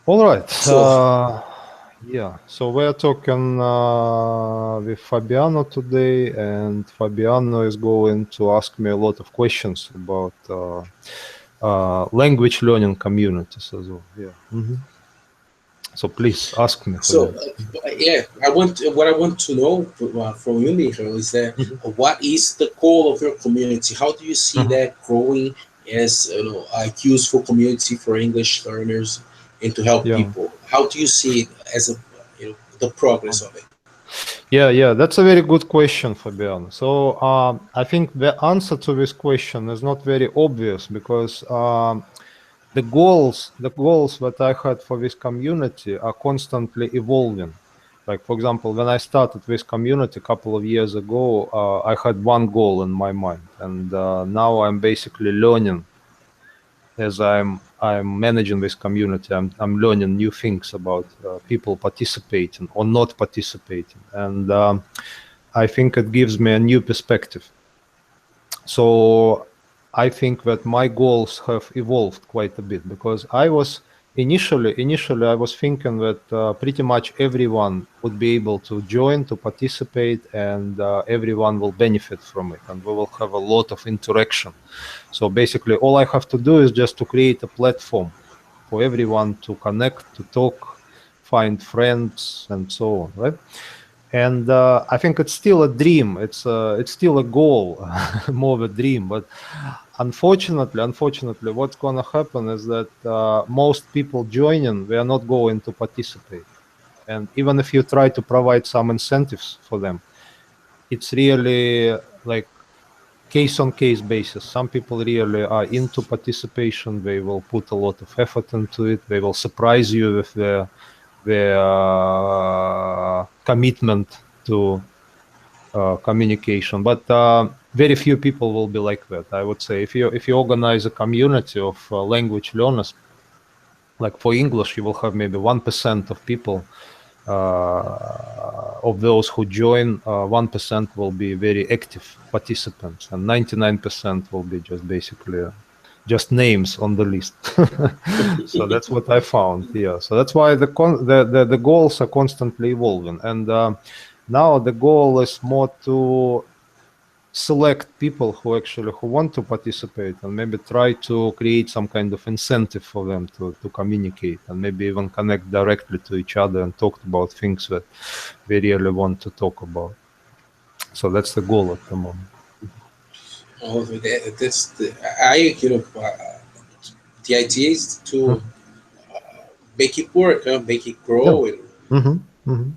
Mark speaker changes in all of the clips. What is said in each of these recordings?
Speaker 1: All right.
Speaker 2: So,
Speaker 1: Yeah, so we're talking with Fabiano today, and Fabiano is going to ask me a lot of questions about language learning communities as well. Yeah. So please ask me,
Speaker 2: so
Speaker 1: Fabiano.
Speaker 2: yeah, what I want to know from you, Michael, is that
Speaker 1: Mhm.
Speaker 2: what is the goal of your community? How do you see
Speaker 1: Mhm.
Speaker 2: that growing as a useful community for English learners and to help
Speaker 1: Yeah.
Speaker 2: people? How do you see it as a the progress of it?
Speaker 1: Yeah, that's a very good question, Fabian. So I think the answer to this question is not very obvious because the goals that I had for this community are constantly evolving. Like for example, when I started this community a couple of years ago, I had one goal in my mind, and now I'm basically learning as I'm managing this community. I'm learning new things about people participating or not participating, and I think it gives me a new perspective. So I think that my goals have evolved quite a bit because I was initially I was thinking that pretty much everyone would be able to join, to participate, and everyone will benefit from it, and we will have a lot of interaction. So basically, all I have to do is just to create a platform for everyone to connect, to talk, find friends, and so on, right? And I think it's still a dream. It's still a goal, more of a dream. But unfortunately, what's going to happen is that most people joining, they are not going to participate. And even if you try to provide some incentives for them, it's really like case on case basis. Some people really are into participation. They will put a lot of effort into it. They will surprise you with their commitment to communication. But very few people will be like that. I would say if you organize a community of language learners, like for English, you will have maybe 1% of people of those who join. 1% will be very active participants, and 99% will be just basically just names on the list. So that's what I found. Yeah. So that's why the goals are constantly evolving, and now the goal is more to select people who want to participate, and maybe try to create some kind of incentive for them to communicate, and maybe even connect directly to each other and talk about things that they really want to talk about. So that's the goal at the moment.
Speaker 2: Oh, that's I the idea is to
Speaker 1: Mhm.
Speaker 2: make it work, make it
Speaker 1: Yeah.
Speaker 2: grow, and
Speaker 1: Hmm. Hmm. Hmm.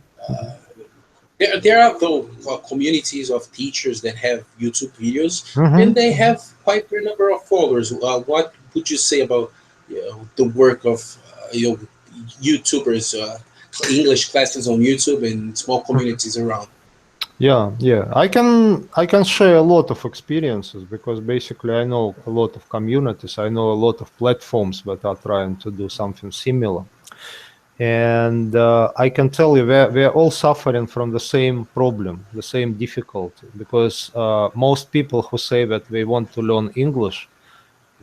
Speaker 2: there are though communities of teachers that have YouTube videos, and
Speaker 1: Hmm.
Speaker 2: they
Speaker 1: Hmm.
Speaker 2: have quite a number of followers. What would you say about the work of YouTubers, English classes on YouTube, and small communities around?
Speaker 1: Yeah. I can share a lot of experiences because basically I know a lot of communities. I know a lot of platforms that are trying to do something similar. And I can tell you we're all suffering from the same problem, the same difficulty, because most people who say that they want to learn English,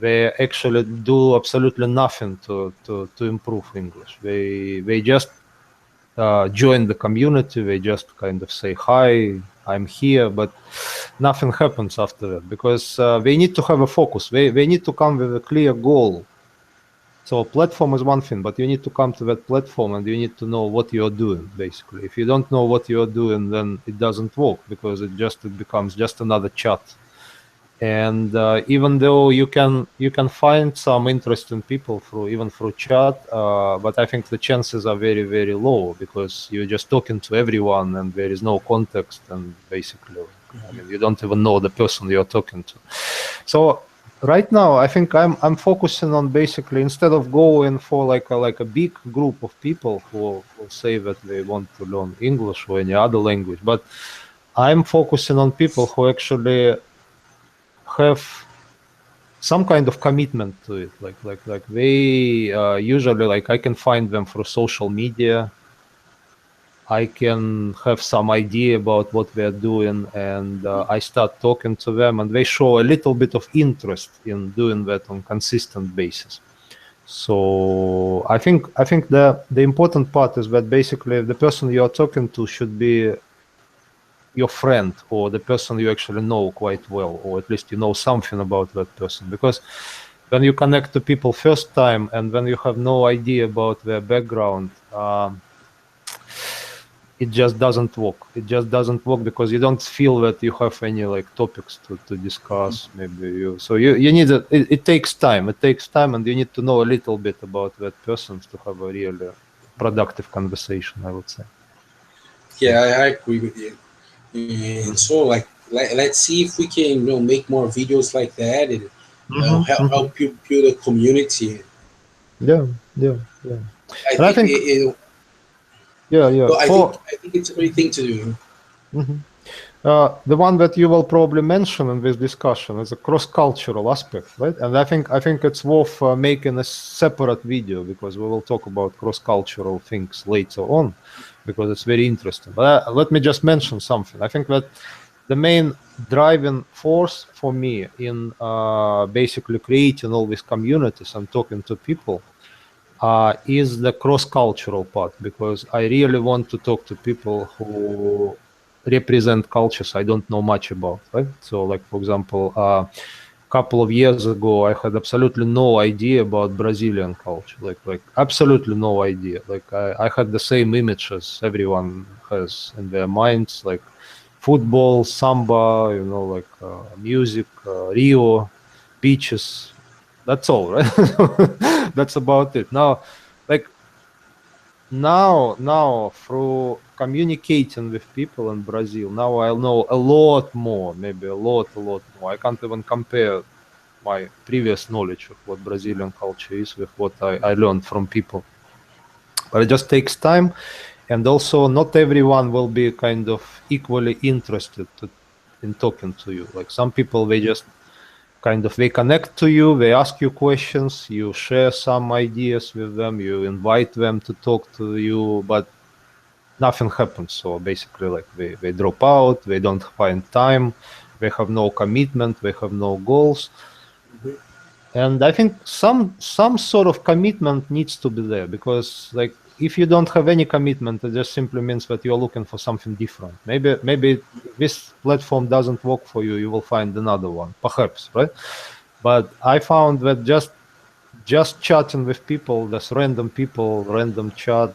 Speaker 1: they actually do absolutely nothing to improve English. They just join the community. They just kind of say hi, I'm here, but nothing happens after that because they need to have a focus. They need to come with a clear goal. So platform is one thing, but you need to come to that platform and you need to know what you're doing, basically. If you don't know what you're doing, then it doesn't work because it becomes just another chat. And even though you can find some interesting people through chat, but I think the chances are very, very low because you're just talking to everyone and there is no context, and basically, I mean, you don't even know the person you're talking to. So right now, I think I'm focusing on basically, instead of going for like a big group of people who will say that they want to learn English or any other language, but I'm focusing on people who actually have some kind of commitment to it. Like they usually, like, I can find them through social media. I can have some idea about what they're doing, and I start talking to them, and they show a little bit of interest in doing that on consistent basis. So I think the important part is that basically the person you are talking to should be your friend or the person you actually know quite well, or at least you know something about that person. Because when you connect to people first time and when you have no idea about their background, it just doesn't work. It just doesn't work because you don't feel that you have any like topics to discuss. Maybe you need it takes time. It takes time, and you need to know a little bit about that person to have a really productive conversation, I would say.
Speaker 2: Yeah, I agree with you. And
Speaker 1: Mhm.
Speaker 2: so, like, let's see if we can, make more videos like that and
Speaker 1: Mhm, mhm.
Speaker 2: help you build a community.
Speaker 1: Yeah, yeah, yeah.
Speaker 2: I
Speaker 1: And I
Speaker 2: think
Speaker 1: think, yeah, yeah.
Speaker 2: well, I think it's a great thing to do.
Speaker 1: Mhm. The one that you will probably mention in this discussion is a cross-cultural aspect, right? And I think it's worth making a separate video because we will talk about cross-cultural things later on because it's very interesting. But let me just mention something. I think that the main driving force for me in basically creating all these communities and talking to people is the cross-cultural part because I really want to talk to people who represent cultures I don't know much about, right? So, like for example, a couple of years ago, I had absolutely no idea about Brazilian culture, like absolutely no idea. Like I had the same image as everyone has in their minds, like football, samba, like music, Rio, beaches. That's all, right? That's about it. Like now through communicating with people in Brazil, now I know a lot more, maybe a lot more. I can't even compare my previous knowledge of what Brazilian culture is with what I learned from people. But it just takes time, and also not everyone will be kind of equally interested in talking to you. Like some people, they just kind of they connect to you, they ask you questions, you share some ideas with them, you invite them to talk to you, but nothing happens. So basically, like they drop out, they don't find time, they have no commitment, they have no goals.
Speaker 2: Mhm.
Speaker 1: And I think some sort of commitment needs to be there because like if you don't have any commitment, it just simply means that you're looking for something different. Maybe this platform doesn't work for you, you will find another one, perhaps, right? But I found that just chatting with people, this random people, random chat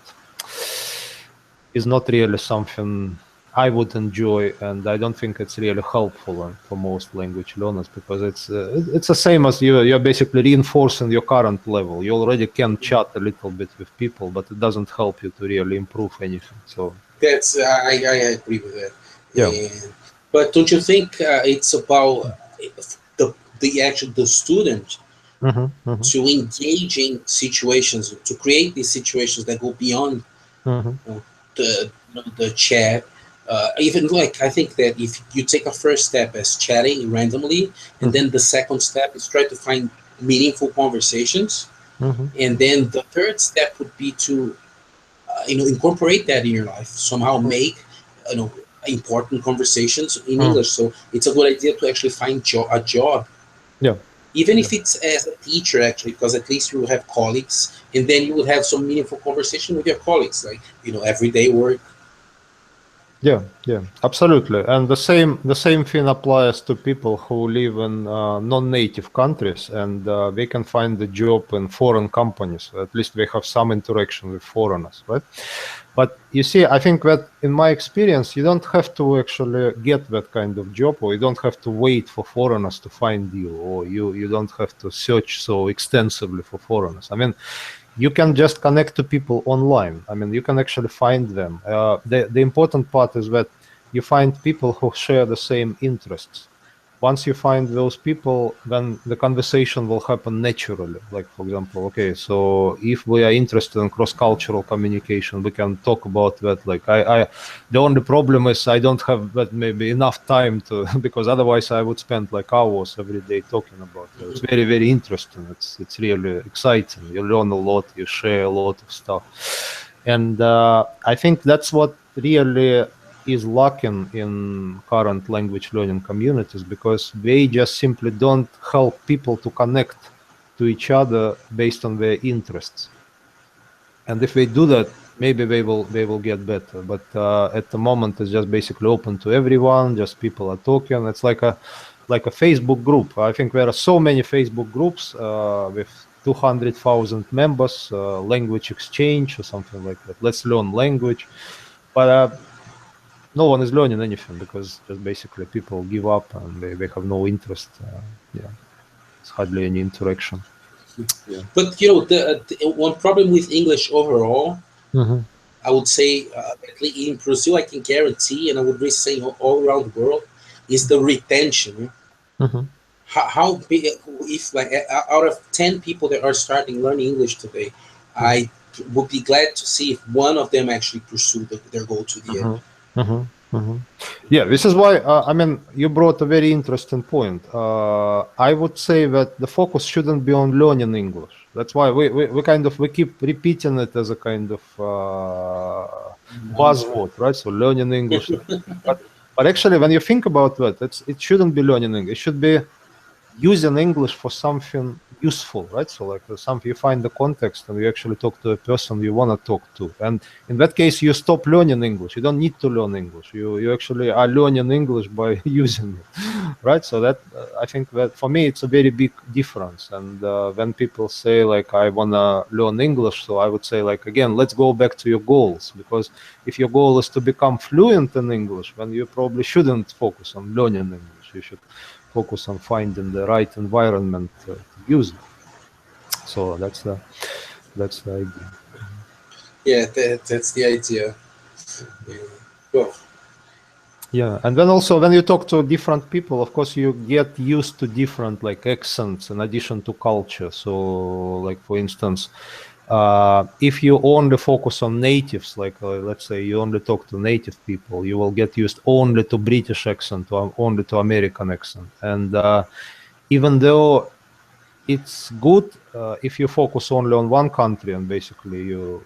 Speaker 1: is not really something I would enjoy, and I don't think it's really helpful for most language learners because it's the same as you're basically reinforcing your current level. You already can chat a little bit with people, but it doesn't help you to really improve anything. So
Speaker 2: That's I agree with that.
Speaker 1: yeah.
Speaker 2: And but don't you think it's about the student
Speaker 1: Hmm. Hmm.
Speaker 2: to engage in situations, to create these situations that go beyond
Speaker 1: Hmm.
Speaker 2: the chat. Even like I think that if you take a first step as chatting randomly, and
Speaker 1: Hmm.
Speaker 2: then the second step is try to find meaningful conversations,
Speaker 1: Hmm.
Speaker 2: and then the third step would be to incorporate that in your life somehow, make you know important conversations in
Speaker 1: Hmm.
Speaker 2: English. So it's a good idea to actually find a job,
Speaker 1: Yeah.
Speaker 2: even
Speaker 1: Yeah.
Speaker 2: if it's as a teacher, actually, because at least you will have colleagues, and then you will have some meaningful conversation with your colleagues, like everyday work.
Speaker 1: Yeah, yeah, absolutely. And the same thing applies to people who live in non-native countries and they can find a job in foreign companies. At least they have some interaction with foreigners, right? But you see, I think that in my experience, you don't have to actually get that kind of job, or you don't have to wait for foreigners to find you, or you don't have to search so extensively for foreigners. I mean, you can just connect to people online. I mean, you can actually find them. The important part is that you find people who share the same interests. Once you find those people, then the conversation will happen naturally. Like, for example, okay, so if we are interested in cross-cultural communication, we can talk about that. Like, the only problem is I don't have that maybe enough time to, because otherwise I would spend like hours every day talking about it. It's very, very interesting. It's really exciting. You learn a lot. You share a lot of stuff, and I think that's what really is lacking in current language learning communities because they just simply don't help people to connect to each other based on their interests. And if they do that, maybe they will get better. But at the moment, it's just basically open to everyone. Just people are talking. It's like a Facebook group. I think there are so many Facebook groups with 200,000 members, language exchange or something like that. Let's learn language, but no one is learning anything because just basically people give up and they have no interest. Yeah, it's hardly any interaction. Yeah.
Speaker 2: But the one problem with English overall,
Speaker 1: Mm-hmm.
Speaker 2: I would say, at least in Brazil, I can guarantee, and I would really say all around the world, is the retention.
Speaker 1: Mm-hmm.
Speaker 2: How big, if like out of 10 people that are starting learning English today, I would be glad to see if one of them actually pursue their goal to the end.
Speaker 1: Mm-hmm. Mm-hmm. Mm-hmm. Yeah, this is why I mean you brought a very interesting point. I would say that the focus shouldn't be on learning English. That's why we keep repeating it as a kind of buzzword, right? So learning English, but actually when you think about that, it shouldn't be learning English. It should be using English for something useful, right? So like something you find the context and you actually talk to a person you want to talk to. And in that case, you stop learning English. You don't need to learn English. You actually are learning English by using it, right? So that I think that for me, it's a very big difference. And when people say like, I want to learn English, so I would say like, again, let's go back to your goals, because if your goal is to become fluent in English, then you probably shouldn't focus on learning English. You should focus on finding the right environment to use it. So that's the idea.
Speaker 2: Yeah, that's the idea. Yeah. Well,
Speaker 1: Yeah, and then also when you talk to different people, of course, you get used to different like accents in addition to culture. So, like for instance, if you only focus on natives, like let's say you only talk to native people, you will get used only to British accent or only to American accent. And even though it's good if you focus only on one country and basically you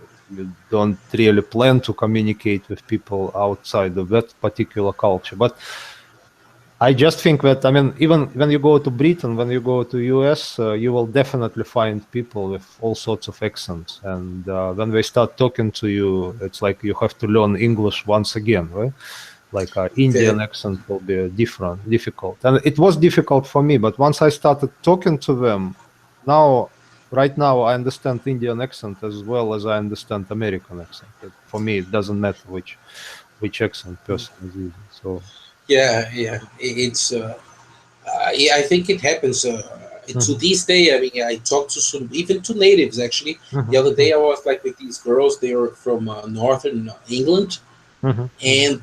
Speaker 1: don't really plan to communicate with people outside of that particular culture. But I just think that, I mean, even when you go to Britain, when you go to US, you will definitely find people with all sorts of accents. And when they start talking to you, it's like you have to learn English once again, right? Like Indian
Speaker 2: okay.
Speaker 1: accent will be difficult. And it was difficult for me, but once I started talking to them, right now, I understand Indian accent as well as I understand American accent. For me, it doesn't matter which accent person is using. So.
Speaker 2: Yeah, yeah. It's yeah, I think it happens to
Speaker 1: Mhm.
Speaker 2: this day. I mean, I talked to some, even to natives actually. The
Speaker 1: Mhm.
Speaker 2: other day, I was like with these girls. They were from northern England,
Speaker 1: Mhm. Mhm.
Speaker 2: and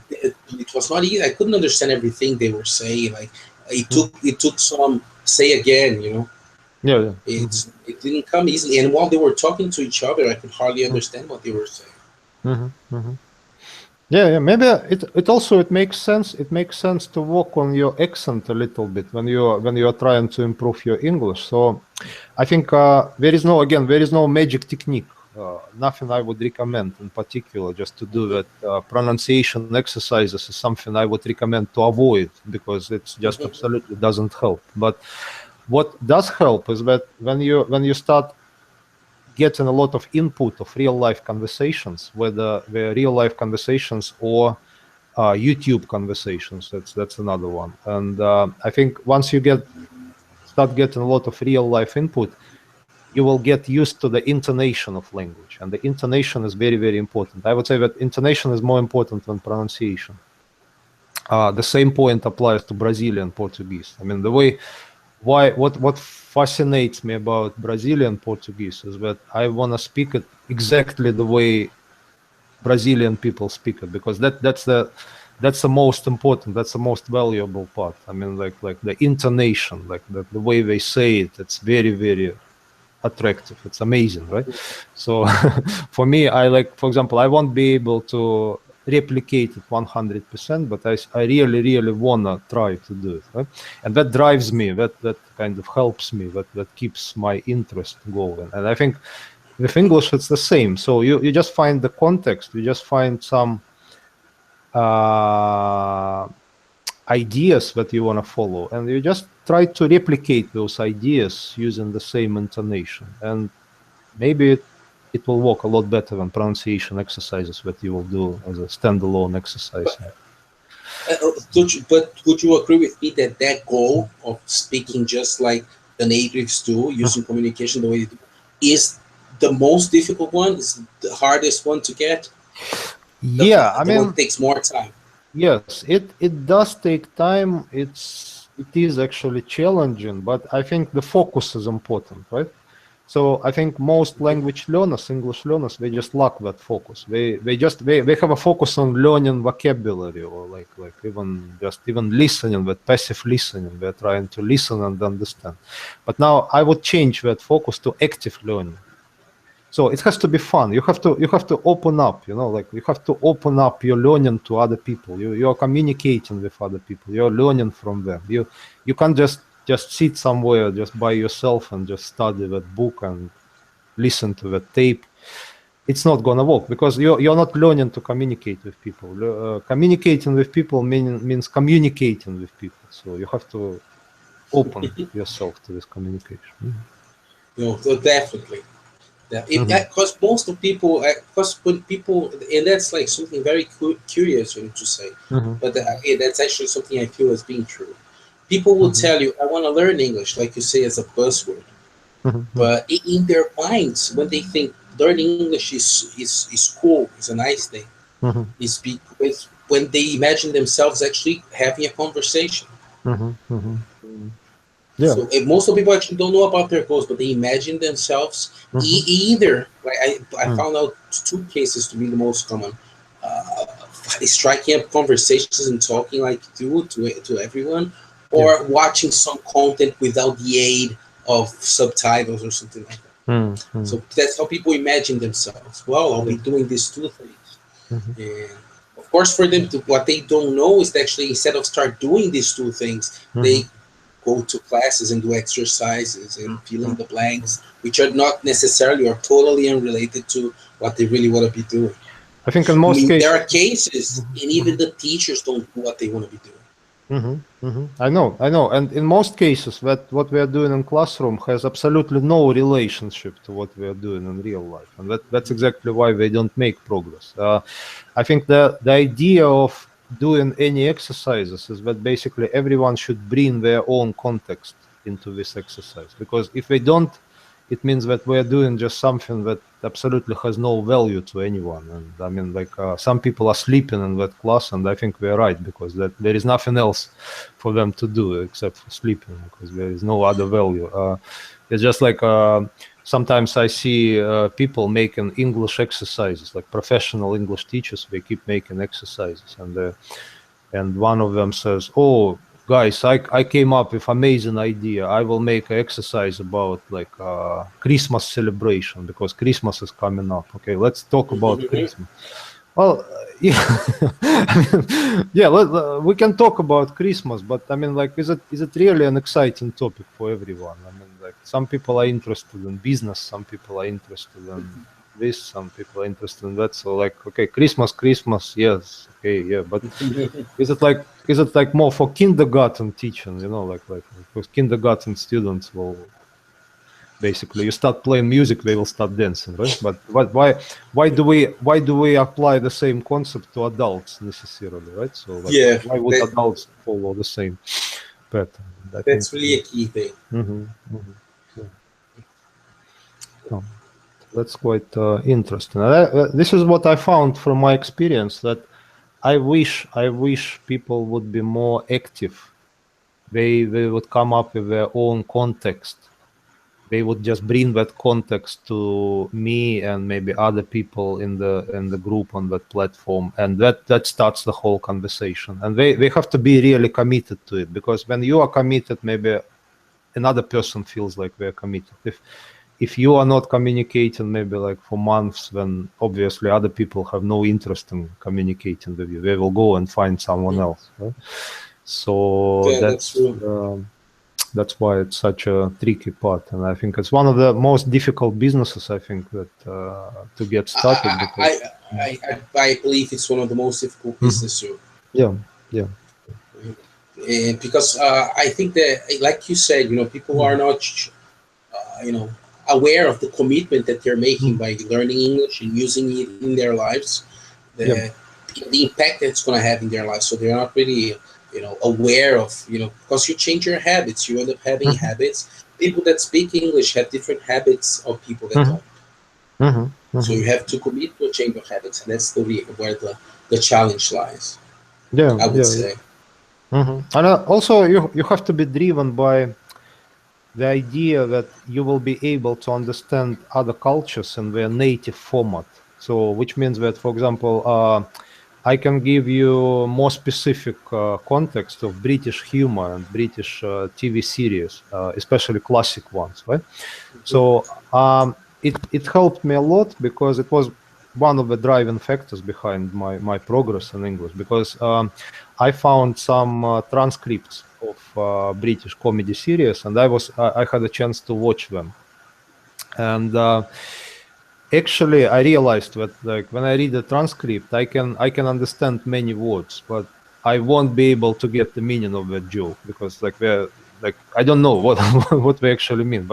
Speaker 2: it was not easy. I couldn't understand everything they were saying. Like
Speaker 1: Mhm.
Speaker 2: it took some say again.
Speaker 1: Yeah, yeah. Mhm.
Speaker 2: It didn't come easily. And while they were talking to each other, I could hardly
Speaker 1: Mhm.
Speaker 2: understand what they were saying.
Speaker 1: Mhm. Mhm. Yeah, yeah. Maybe it makes sense. It makes sense to work on your accent a little bit when you are trying to improve your English. So, I think there is no magic technique. Nothing I would recommend in particular. Just to do that pronunciation exercises is something I would recommend to avoid because it's just absolutely doesn't help. But what does help is that when you start getting a lot of input of real life conversations, whether they're real life conversations or YouTube conversations. That's another one. And I think once you start getting a lot of real life input, you will get used to the intonation of language, and the intonation is very, very important. I would say that intonation is more important than pronunciation. The same point applies to Brazilian Portuguese. I mean, the way why what fascinates me about Brazilian Portuguese is that I want to speak it exactly the way Brazilian people speak it, because that's the most important, that's the most valuable part. I mean, like the intonation, like the way they say it, it's very, very attractive. It's amazing, right? So for me, I like, for example, I won't be able to replicate it 100%, but I really, really wanna try to do it, right? And that drives me, that kind of helps me, that keeps my interest going. And I think with English it's the same. So you just find the context, you just find some uh ideas that you want to follow, and you just try to replicate those ideas using the same intonation, and maybe it will work a lot better than pronunciation exercises that you will do as a standalone exercise.
Speaker 2: But would you agree with me that that goal of speaking just like the natives do, using communication the way they do, is the most difficult one? Is the hardest one to get?
Speaker 1: Yeah, I
Speaker 2: The one
Speaker 1: mean,
Speaker 2: that takes more time.
Speaker 1: yes, it does take time. It is actually challenging, but I think the focus is important, right? So I think most language learners, English learners, they just lack that focus. They have a focus on learning vocabulary, or like even listening, that passive listening. They're trying to listen and understand. But now I would change that focus to active learning. So it has to be fun. You have to open up, like you have to open up your learning to other people. You're communicating with other people. You're learning from them. You can't just sit somewhere just by yourself and just study that book and listen to the tape. It's not gonna work because you're not learning to communicate with people. Communicating with people means communicating with people. So you have to open yourself to this communication.
Speaker 2: So definitely. Yeah,
Speaker 1: Mhm.
Speaker 2: because most of people, because when people, and that's like something very curious for you to say,
Speaker 1: Mhm.
Speaker 2: but that's actually something I feel as being true. People will
Speaker 1: Mhm.
Speaker 2: tell you, "I want to learn English," like you say, as a buzzword.
Speaker 1: Mhm. Mhm.
Speaker 2: But in their minds, when they think learning English is cool, is a nice thing,
Speaker 1: Mhm.
Speaker 2: is because when they imagine themselves actually having a conversation.
Speaker 1: Mhm. Mhm. Mhm. Yeah.
Speaker 2: So most of the people actually don't know about their goals, but they imagine themselves
Speaker 1: Mhm.
Speaker 2: either. Like I
Speaker 1: Mm.
Speaker 2: found out two cases to be the most common: uh, striking up conversations and talking like you do to everyone,
Speaker 1: Yeah.
Speaker 2: or watching some content without the aid of subtitles or something like that.
Speaker 1: Mm. Mm.
Speaker 2: So that's how people imagine themselves. Well, I'll
Speaker 1: Yeah.
Speaker 2: be doing these two things,
Speaker 1: Mhm.
Speaker 2: and of course, for them to what they don't know is that actually instead of start doing these two things, they
Speaker 1: Mhm.
Speaker 2: go to classes and do exercises and fill in
Speaker 1: Mm.
Speaker 2: the blanks, which are not necessarily or totally unrelated to what they really want to be doing.
Speaker 1: I think in
Speaker 2: I
Speaker 1: most
Speaker 2: mean, there
Speaker 1: cases.
Speaker 2: are cases,
Speaker 1: Mhm.
Speaker 2: and even
Speaker 1: Mhm.
Speaker 2: the teachers don't do what they want to be doing.
Speaker 1: I know. And in most cases, that what we are doing in classroom has absolutely no relationship to what we are doing in real life, and that's exactly why they don't make progress. I think the idea of doing any exercises is that basically everyone should bring their own context into this exercise, because if they don't, it means that we're doing just something that absolutely has no value to anyone. And I mean, like some people are sleeping in that class, and I think we're right, because that there is nothing else for them to do except for sleeping, because there is no other value. It's just like sometimes I see people making English exercises, like professional English teachers. They keep making exercises, and one of them says, "Oh, guys, I came up with amazing idea. I will make an exercise about like Christmas celebration, because Christmas is coming up. Okay, let's talk about Christmas." Well, yeah, I mean, yeah, we can talk about Christmas, but I mean, like, is it really an exciting topic for everyone? I mean, like, some people are interested in business, some people are interested in this, some people are interested in that. So, like, okay, Christmas, yes, okay, yeah, but is it like more for kindergarten teaching? Like because kindergarten students will basically, you start playing music, they will start dancing, right? But why do we apply the same concept to adults necessarily, right? So like
Speaker 2: Yeah,
Speaker 1: why would
Speaker 2: that
Speaker 1: adults follow the same pattern? And I think
Speaker 2: that's really a key thing.
Speaker 1: yeah. No, that's quite interesting. This is what I found from my experience, that I wish people would be more active. They would come up with their own context. They would just bring that context to me and maybe other people in the group on that platform, and that starts the whole conversation. And they have to be really committed to it, because when you are committed, maybe another person feels like they're committed. If you are not communicating maybe like for months, then obviously other people have no interest in communicating with you. They will go and find someone else, right? So
Speaker 2: Yeah, that's
Speaker 1: that's
Speaker 2: true.
Speaker 1: that's why it's such a tricky part, and I think it's one of the most difficult businesses. I think that to get started,
Speaker 2: I
Speaker 1: because
Speaker 2: I, I believe it's one of the most difficult
Speaker 1: Mhm.
Speaker 2: business too.
Speaker 1: Yeah, yeah.
Speaker 2: And because I think that, like you said, people are not, you know, aware of the commitment that they're making
Speaker 1: Mhm.
Speaker 2: by learning English and using it in their lives,
Speaker 1: Yeah.
Speaker 2: the impact that it's going to have in their lives. So they're not really, aware of, because you change your habits, you end up having
Speaker 1: Mhm.
Speaker 2: habits. People that speak English have different habits of people that
Speaker 1: Mhm.
Speaker 2: don't.
Speaker 1: Mhm.
Speaker 2: So you
Speaker 1: Mhm.
Speaker 2: have to commit to a change of habits, and that's where the challenge lies,
Speaker 1: Yeah.
Speaker 2: I would
Speaker 1: Yeah.
Speaker 2: say.
Speaker 1: And also you have to be driven by the idea that you will be able to understand other cultures in their native format. So, which means that, for example, I can give you more specific context of British humor and British TV series, especially classic ones, right? So it helped me a lot because it was one of the driving factors behind my progress in English because I found some transcripts of British comedy series and I had a chance to watch them and actually I realized that like when I read the transcript I can understand many words but I won't be able to get the meaning of that joke because like I don't know what what they actually mean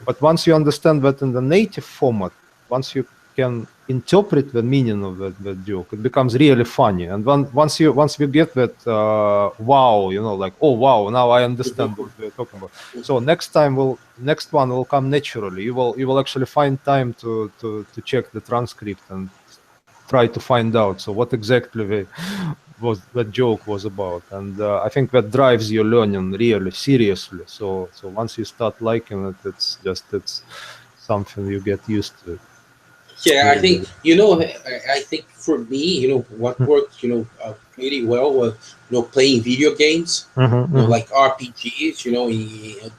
Speaker 1: but once you understand that in the native format, once you can interpret the meaning of that joke, it becomes really funny. And once we get that wow, like oh wow, now I understand what we're talking about. So next one will come naturally. You will actually find time to check the transcript and try to find out so what exactly was that joke was about and I think that drives your learning really seriously so once you start liking it it's something you get used to
Speaker 2: Yeah, I
Speaker 1: very
Speaker 2: think
Speaker 1: very
Speaker 2: I think for me, what worked, pretty well was playing video games,
Speaker 1: mm-hmm.
Speaker 2: like RPGs,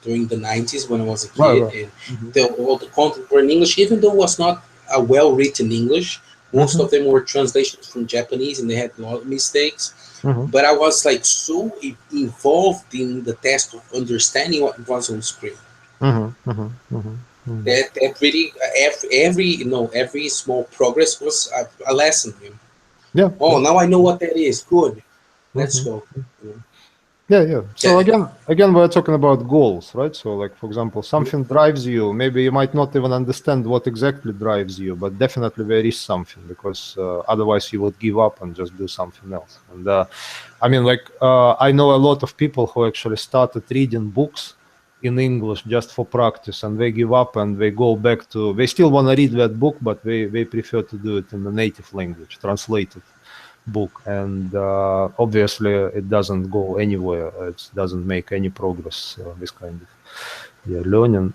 Speaker 2: during the '90s when I was a
Speaker 1: Right,
Speaker 2: kid,
Speaker 1: right.
Speaker 2: and
Speaker 1: Mm-hmm.
Speaker 2: all the content were in English, even though it was not a well written English. Most
Speaker 1: Mm-hmm.
Speaker 2: of them were translations from Japanese, and they had a lot of mistakes.
Speaker 1: Mm-hmm.
Speaker 2: But I was like so involved in the task of understanding what was on screen
Speaker 1: Mm-hmm. Mm-hmm. Mm-hmm.
Speaker 2: that really every every small progress was a lesson.
Speaker 1: Yeah,
Speaker 2: Oh,
Speaker 1: yeah.
Speaker 2: now I know what that is. Good. Let's
Speaker 1: Mm-hmm.
Speaker 2: go. You know.
Speaker 1: Yeah, yeah. So
Speaker 2: Yeah,
Speaker 1: again, we're talking about goals, right? So, like for example, something drives you. Maybe you might not even understand what exactly drives you, but definitely there is something because otherwise you would give up and just do something else. And I mean, like I know a lot of people who actually started reading books in English just for practice, and they give up and they go back to. They still want to read that book, but they prefer to do it in the native language, translated book and obviously it doesn't go anywhere it doesn't make any progress this kind of learning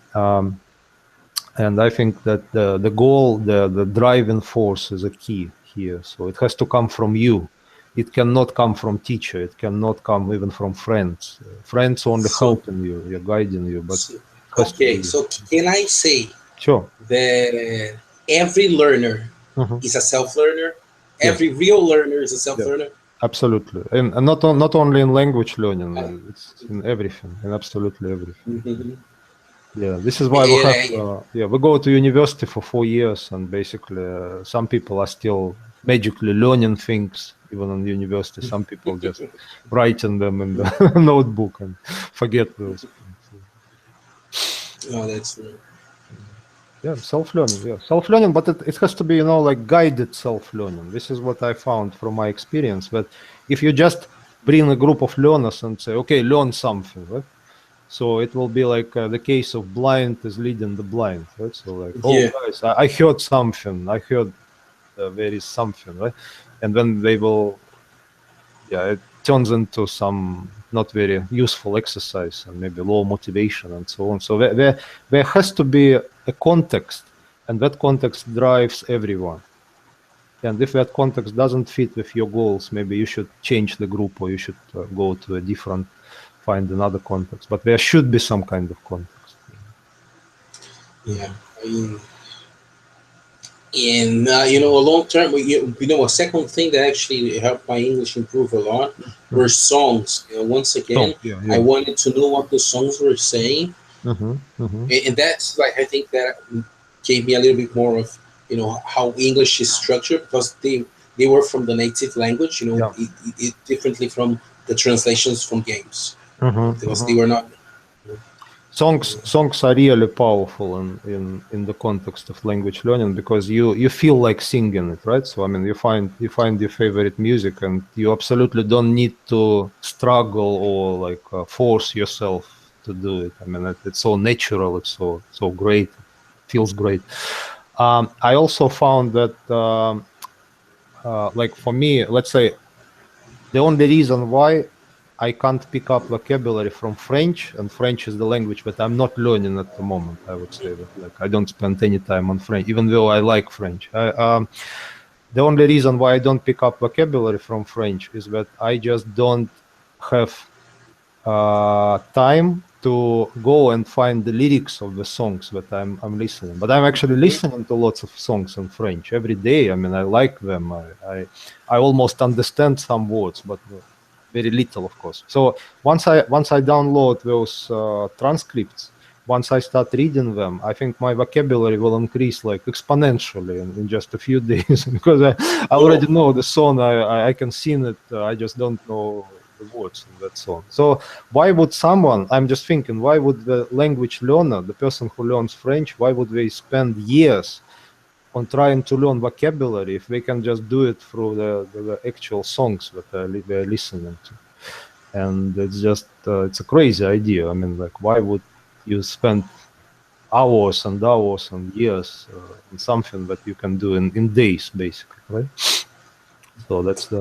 Speaker 1: and I think that the goal the driving force is a key here so it has to come from you it cannot come from teacher it cannot come even from friends friends only
Speaker 2: so,
Speaker 1: helping you you're guiding you but
Speaker 2: so
Speaker 1: it has to
Speaker 2: okay.
Speaker 1: be
Speaker 2: So can I say
Speaker 1: sure
Speaker 2: that every learner
Speaker 1: hmm
Speaker 2: is a self learner?
Speaker 1: yes
Speaker 2: Every real learner is a self
Speaker 1: yeah
Speaker 2: learner.
Speaker 1: absolutely and not only in language learning it's in everything in absolutely everything
Speaker 2: Mm-hmm.
Speaker 1: yeah this is why we have
Speaker 2: Yeah,
Speaker 1: yeah we go to university for 4 years and basically some people are still magically learning things even in university some people just writing them in the notebook and forget those things
Speaker 2: no, that's true.
Speaker 1: yeah self-learning yeah self-learning but it has to be like guided self-learning this is what I found from my experience that if you just bring a group of learners and say okay learn something right so it will be like the case of blind is leading the blind right so like oh
Speaker 2: Yeah,
Speaker 1: guys I heard something I heard there is something right and then they will yeah it turns into some not very useful exercise and maybe low motivation and so on so there has to be a context and that context drives everyone and if that context doesn't fit with your goals maybe you should change the group or you should go to a different find another context but there should be some kind of context.
Speaker 2: yeah.
Speaker 1: Mhm.
Speaker 2: I mean, and a long term, a second thing that actually helped my English improve a lot were
Speaker 1: Mhm.
Speaker 2: songs. Once
Speaker 1: So
Speaker 2: again,
Speaker 1: yeah
Speaker 2: I
Speaker 1: yeah
Speaker 2: wanted to know what the songs were saying,
Speaker 1: hmm
Speaker 2: and that's like I think that gave me a little bit more of how English is structured because they were from the native language,
Speaker 1: yeah
Speaker 2: it differently from the translations from games, because they
Speaker 1: mhm.
Speaker 2: were not.
Speaker 1: Songs are really powerful in the context of language learning, because you feel like singing it, right? So I mean, you find your favorite music, and you absolutely don't need to struggle or like force yourself to do it. I mean, it's so natural, it's so great, it feels great. I also found that like for me, let's say, the only reason why I can't pick up vocabulary from French, and French is the language that I'm not learning at the moment, I would say that, like, I don't spend any time on French, even though I like French. The only reason why I don't pick up vocabulary from French is that I just don't have time to go and find the lyrics of the songs that I'm listening. But I'm actually listening to lots of songs in French every day. I mean, I like them. I almost understand some words, but very little, of course. So once I download those transcripts, once I start reading them, I think my vocabulary will increase like exponentially in just a few days, because I already know the song. I can sing it. I just don't know the words in that song. So why would someone? I'm just thinking, why would the language learner, the person who learns French, why would they spend years on trying to learn vocabulary if they can just do it through the actual songs that they're listening to? And it's just it's a crazy idea. I mean, like, why would you spend hours and hours and years in something that you can do in days, basically, right? So that's the.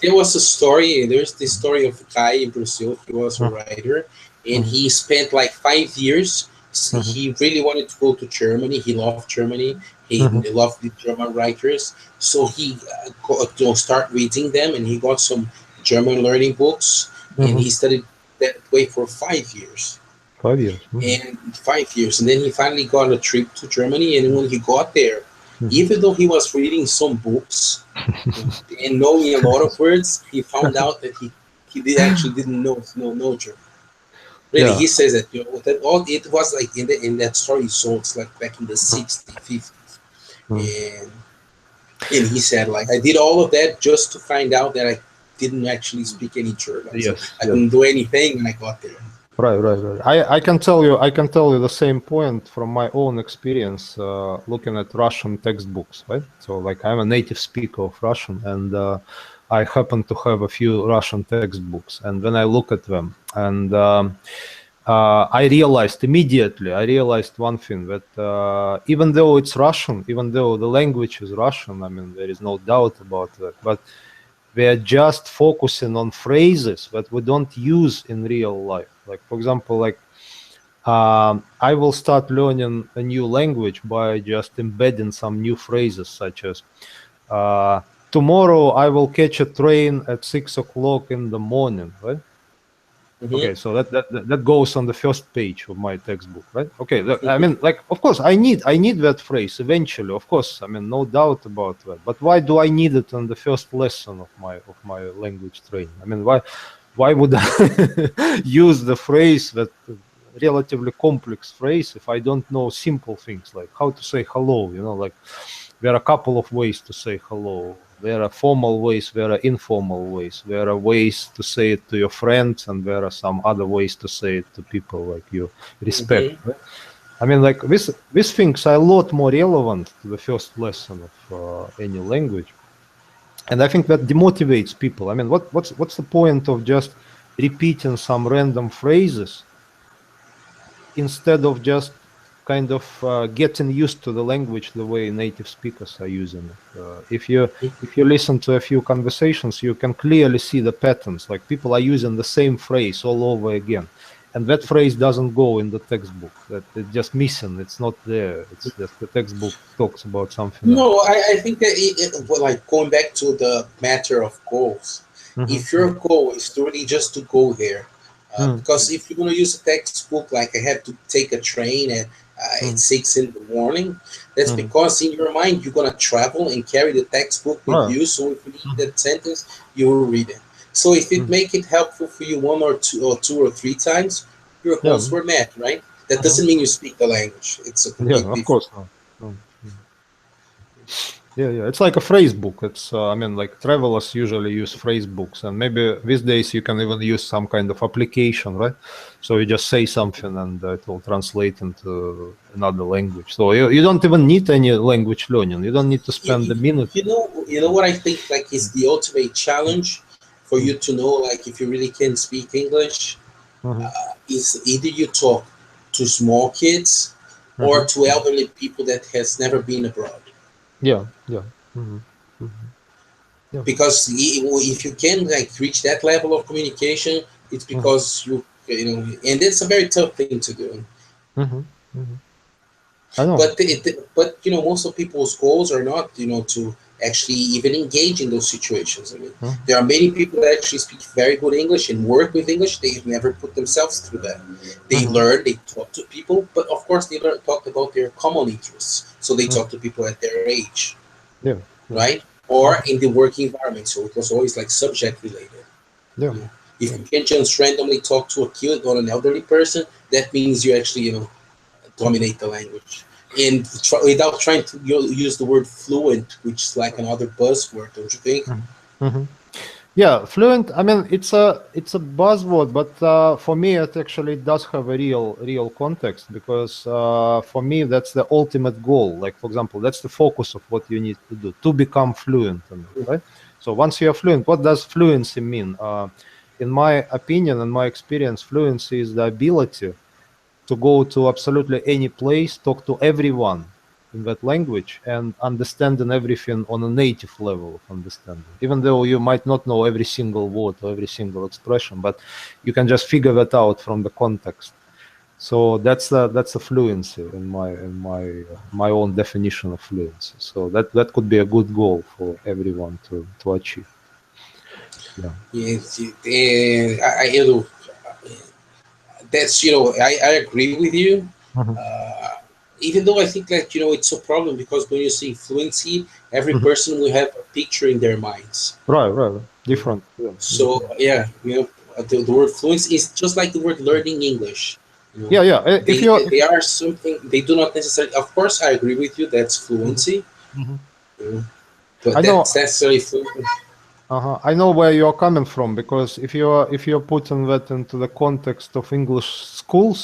Speaker 2: There was a story. There's this story of a guy in Brazil. He was a writer, and
Speaker 1: Mhm,
Speaker 2: he spent like 5 years.
Speaker 1: mhm,
Speaker 2: He really wanted to go to Germany. He loved Germany. He
Speaker 1: mhm,
Speaker 2: loved the German writers. So he got to start reading them, and he got some German learning books, and
Speaker 1: mhm.
Speaker 2: he studied that way for 5 years.
Speaker 1: 5 years. Mhm,
Speaker 2: And 5 years, and then he finally got a trip to Germany. And when he got there,
Speaker 1: mhm.
Speaker 2: even though he was reading some books and knowing a lot of words, he found out that he did actually didn't know German. Really,
Speaker 1: Yeah.
Speaker 2: he says that, that all it was like in that story. So it's like back in the
Speaker 1: Mhm,
Speaker 2: 60s, 50s,
Speaker 1: mhm.
Speaker 2: and he said, like, I did all of that just to find out that I didn't actually speak any German, so
Speaker 1: Yes.
Speaker 2: I
Speaker 1: Yes.
Speaker 2: couldn't do anything when I got there.
Speaker 1: Right, right, right. I can tell you the same point from my own experience looking at Russian textbooks, right? So like, I'm a native speaker of Russian, and I happen to have a few Russian textbooks, and when I look at them, and I realized one thing, that even though it's Russian, even though the language is Russian, I mean, there is no doubt about that, but we are just focusing on phrases that we don't use in real life. Like, for example, like, I will start learning a new language by just embedding some new phrases, such as uh, tomorrow I will catch a train at 6 o'clock in the morning, right?
Speaker 2: Hmm.
Speaker 1: Okay, so that goes on the first page of my textbook, right? Okay, I mean, like, of course, I need that phrase eventually, of course. I mean, no doubt about that. But why do I need it on the first lesson of my language training? I mean, why would I use the phrase, that relatively complex phrase, if I don't know simple things like how to say hello? Like, there are a couple of ways to say hello. There are formal ways, there are informal ways. There are ways to say it to your friends, and there are some other ways to say it to people like you respect.
Speaker 2: Hmm.
Speaker 1: Right? I mean, like, these things are a lot more relevant to the first lesson of any language, and I think that demotivates people. I mean, what's the point of just repeating some random phrases instead of just kind of getting used to the language the way native speakers are using it? If you listen to a few conversations, you can clearly see the patterns. Like, people are using the same phrase all over again, and that phrase doesn't go in the textbook. That it's just missing. It's not there. It's just the textbook talks about something else.
Speaker 2: No, I think that well, like going back to the matter of goals, if
Speaker 1: Mm-hmm.
Speaker 2: your goal is to really just to go there,
Speaker 1: Mm-hmm.
Speaker 2: because if you're going to use a textbook, like I have to take a train at 6 in the morning, that's
Speaker 1: Mm-hmm.
Speaker 2: because in your mind you're going to travel and carry the textbook with
Speaker 1: Right.
Speaker 2: you. So if you need that sentence, you will read it. So if it
Speaker 1: Mhm.
Speaker 2: make it helpful for you one or two or three times, your
Speaker 1: Yeah.
Speaker 2: goals were met, right? That
Speaker 1: Mhm.
Speaker 2: doesn't mean you speak the language. It's a
Speaker 1: Yeah,
Speaker 2: complete
Speaker 1: of
Speaker 2: different.
Speaker 1: course not. No. Mm. Yeah. It's like a phrase book. It's I mean, like travelers usually use phrase books, and maybe these days you can even use some kind of application, right? So you just say something, and it will translate into another language. So you don't even need any language learning. You don't need to spend a minute.
Speaker 2: You know what I think like is the ultimate challenge for you to know like if you really can speak English
Speaker 1: Mhm.
Speaker 2: is either you talk to small kids or
Speaker 1: Mhm.
Speaker 2: to elderly people that has never been abroad.
Speaker 1: Yeah. Mhm. Mhm. Yeah.
Speaker 2: Because if you can like reach that level of communication, it's
Speaker 1: Mhm.
Speaker 2: because you know, and it's a very tough thing to do.
Speaker 1: Mhm. Mhm. I know.
Speaker 2: But you know, most of people's goals are not to actually even engage in those situations. I mean,
Speaker 1: Mhm.
Speaker 2: there are many people that actually speak very good English and work with English. They've never put themselves through that. They
Speaker 1: Mhm.
Speaker 2: learn, they talk to people, but of course they learn talk about their common interests. So they
Speaker 1: Mhm.
Speaker 2: talk to people at their age,
Speaker 1: Yeah. Yeah.
Speaker 2: right? Or
Speaker 1: Mhm.
Speaker 2: in the work environment. So it was always like subject related.
Speaker 1: Yeah.
Speaker 2: You know, if you can just randomly talk to a kid or an elderly person, that means you actually
Speaker 1: Mhm.
Speaker 2: dominate the language. And without trying to use the word fluent, which is like another buzzword, don't you think?
Speaker 1: Mhm. Mhm. Yeah, fluent. I mean, it's a buzzword, but for me, it actually does have a real context because for me, that's the ultimate goal. Like, for example, that's the focus of what you need to do to become fluent in it, right? So once you're fluent, what does fluency mean? In my opinion and my experience, fluency is the ability to go to absolutely any place, talk to everyone in that language, and understanding everything on a native level of understanding. Even though you might not know every single word or every single expression, but you can just figure that out from the context. So that's a fluency in my own definition of fluency. So that could be a good goal for everyone to achieve. Yeah.
Speaker 2: Yes, and that's I agree with you.
Speaker 1: Mhm.
Speaker 2: Uh, Even though I think that it's a problem because when you say fluency, every
Speaker 1: Mhm.
Speaker 2: person will have a picture in their minds.
Speaker 1: Right. Different. Yeah.
Speaker 2: So
Speaker 1: Different.
Speaker 2: yeah, the word fluency is just like the word learning English.
Speaker 1: Yeah. If
Speaker 2: They,
Speaker 1: you're,
Speaker 2: they are something they do not necessarily. Of course, I agree with you. That's
Speaker 1: Mhm.
Speaker 2: fluency,
Speaker 1: Mhm.
Speaker 2: you know, but
Speaker 1: I know.
Speaker 2: that's necessarily fluent.
Speaker 1: I know where you're coming from because if you're putting that into the context of English schools,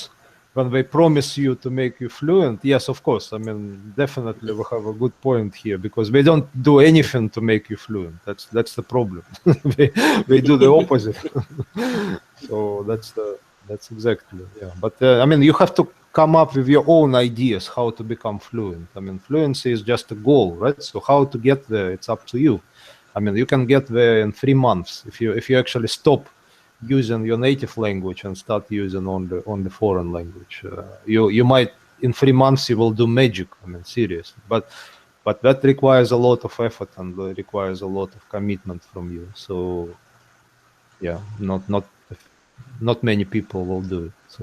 Speaker 1: when they promise you to make you fluent, yes, of course. I mean, definitely we have a good point here because they don't do anything to make you fluent. That's the problem. they they do the opposite. So that's exactly, yeah. But I mean, you have to come up with your own ideas how to become fluent. I mean, fluency is just a goal, right? So how to get there, it's up to you. I mean, you can get there in 3 months if you actually stop using your native language and start using on the foreign language. You might in 3 months you will do magic. I mean, seriously, but that requires a lot of effort and requires a lot of commitment from you. So yeah, not many people will do it. So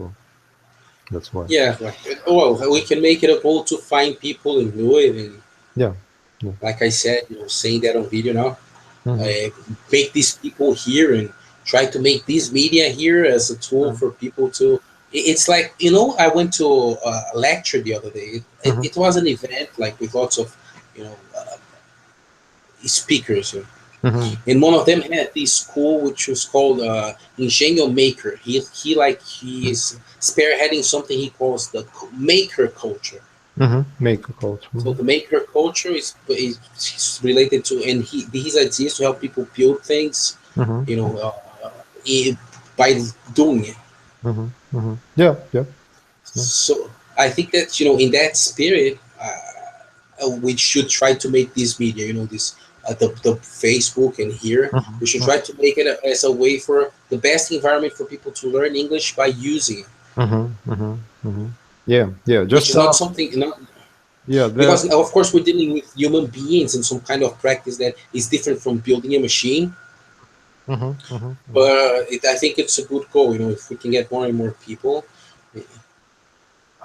Speaker 1: that's why.
Speaker 2: Yeah, well, we can make it a goal to find people and do it, and
Speaker 1: Yeah. Yeah.
Speaker 2: like I said, saying that on video now,
Speaker 1: Mhm.
Speaker 2: uh, make these people here and try to make this media here as a tool
Speaker 1: Mhm.
Speaker 2: for people to. It's like I went to a lecture the other day.
Speaker 1: Mhm.
Speaker 2: It was an event like with lots of you know speakers.
Speaker 1: Mhm.
Speaker 2: And one of them had this school which was called Ingenio Maker. He is spearheading something he calls the maker culture.
Speaker 1: Mhm. Make a culture.
Speaker 2: So
Speaker 1: Mhm.
Speaker 2: the maker culture is related to, and his idea is to help people build things,
Speaker 1: Mhm.
Speaker 2: you know, i- by doing it.
Speaker 1: Yeah. Yeah. Yeah.
Speaker 2: So I think that in that spirit, we should try to make this media, this the Facebook and here.
Speaker 1: Mhm.
Speaker 2: We should
Speaker 1: Mhm.
Speaker 2: try to make it as a way for the best environment for people to learn English by using it,
Speaker 1: Yeah.
Speaker 2: which
Speaker 1: Just
Speaker 2: is not something,
Speaker 1: yeah.
Speaker 2: because of course we're dealing with human beings and some kind of practice that is different from building a machine.
Speaker 1: Mhm.
Speaker 2: But I think it's a good goal, if we can get more and more people.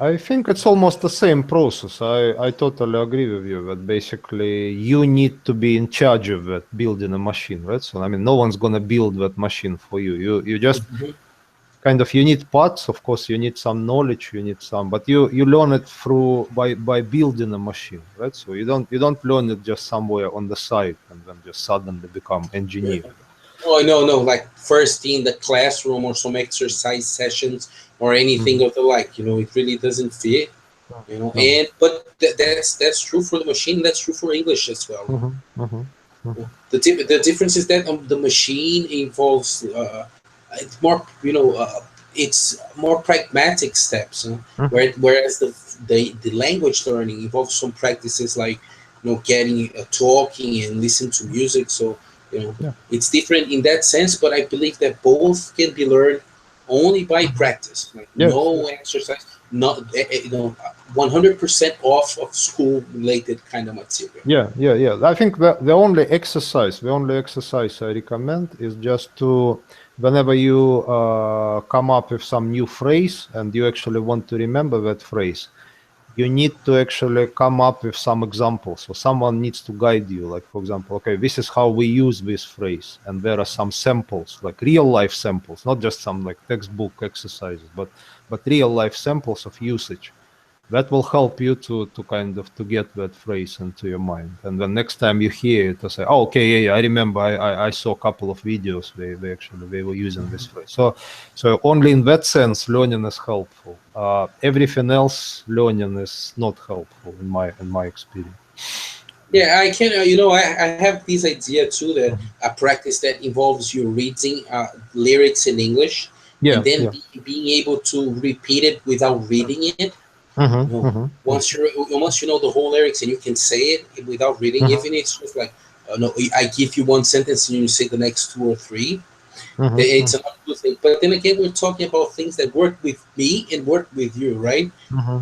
Speaker 1: I think it's almost the same process. I totally agree with you that basically you need to be in charge of that building a machine, right? So I mean, no one's gonna build that machine for you. You just
Speaker 2: Mhm.
Speaker 1: kind of, you need parts, of course, you need some knowledge, you need some, but you learn it through by building a machine, right? So you don't learn it just somewhere on the side and then just suddenly become engineer.
Speaker 2: Oh, no, like first in the classroom or some exercise sessions or anything of the like. It really doesn't fit.
Speaker 1: No.
Speaker 2: And but that's true for the machine. That's true for English as well. The difference is that the machine involves it's more it's more pragmatic steps, whereas the language learning involves some practices like getting talking and listen to music. So it's different in that sense. But I believe that both can be learned only by practice. Like no exercise, not 100% off of school related kind of material.
Speaker 1: Yeah. I think the only exercise I recommend is just to, whenever you come up with some new phrase and you actually want to remember that phrase, you need to actually come up with some examples. So someone needs to guide you. Like, for example, okay, this is how we use this phrase, and there are some samples, like real life samples, not just some like textbook exercises, but real life samples of usage. That will help you to kind of to get that phrase into your mind. And then next time you hear it, to say, oh, okay, yeah, I remember I saw a couple of videos they were using this phrase. So only in that sense learning is helpful. Everything else learning is not helpful in my experience.
Speaker 2: Yeah, I can. I have this idea too, that a practice that involves you reading lyrics in English, and then being able to repeat it without reading it. Once you know the whole lyrics and you can say it without reading, even it's just like, no, I give you one sentence and you say the next two or three. It's another good thing. But then again, we're talking about things that work with me and work with you, right?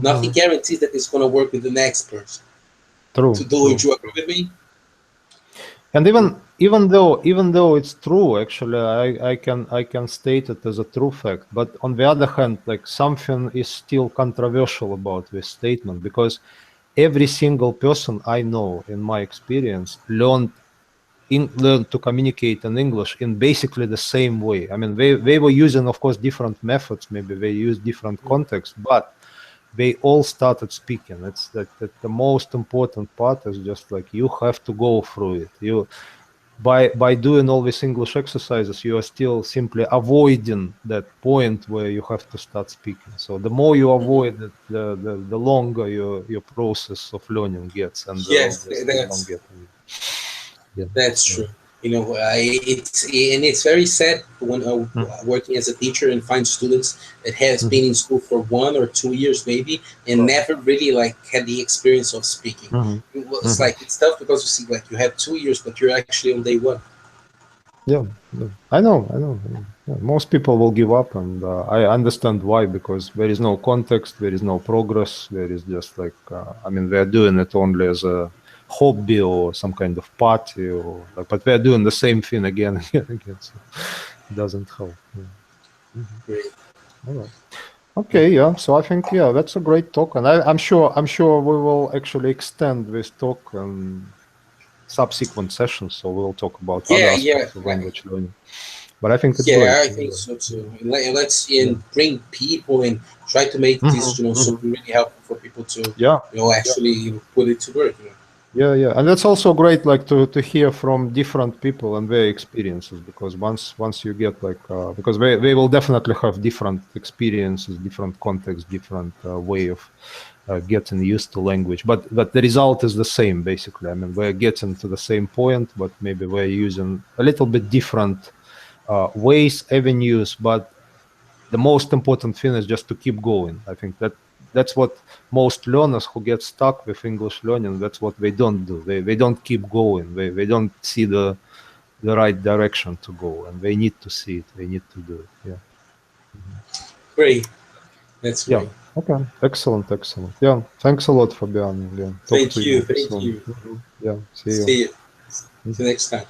Speaker 2: Nothing guarantees that it's going to work with the next person.
Speaker 1: True.
Speaker 2: Would you agree with me?
Speaker 1: And even though it's true, actually, I can state it as a true fact. But on the other hand, like something is still controversial about this statement, because every single person I know, in my experience, learned to communicate in English in basically the same way. I mean, they were using, of course, different methods. Maybe they used different contexts, but they all started speaking. It's that the most important part is just like you have to go through it. You by doing all these English exercises, you are still simply avoiding that point where you have to start speaking. So the more you avoid it, the longer your process of learning gets, and
Speaker 2: Yes, that's true. It's very sad when working as a teacher and find students that has been in school for 1 or 2 years maybe and never really like had the experience of speaking. It's like it's tough because you see like you have 2 years, but you're actually on day one.
Speaker 1: Yeah, I know. Yeah, most people will give up, and I understand why, because there is no context, there is no progress, there is just like, I mean, they're doing it only as a hobby or some kind of party, or like, but they're doing the same thing again and again, so it doesn't help. Yeah.
Speaker 2: Great.
Speaker 1: All right. Okay, yeah. So I think, yeah, that's a great talk, and I'm sure we will actually extend this talk and subsequent sessions, so we'll talk about other aspects of language learning. But I think it's great.
Speaker 2: I think so too. Let's bring people and try to make this something really helpful for people to actually put it to work.
Speaker 1: Yeah, and that's also great, like to hear from different people and their experiences, because once you get like because they will definitely have different experiences, different context, different way of getting used to language, but the result is the same basically. I mean, we're getting to the same point, but maybe we're using a little bit different ways, avenues, but the most important thing is just to keep going. I think that's what most learners who get stuck with English learning, that's what they don't do. They don't keep going. They don't see the right direction to go, and they need to see it. They need to do it. Yeah.
Speaker 2: Great. That's great.
Speaker 1: Yeah. Okay. Excellent. Yeah. Thanks a lot, Fabiano. Yeah.
Speaker 2: Thank you. Thank you.
Speaker 1: Yeah. See you.
Speaker 2: See you. See you next time.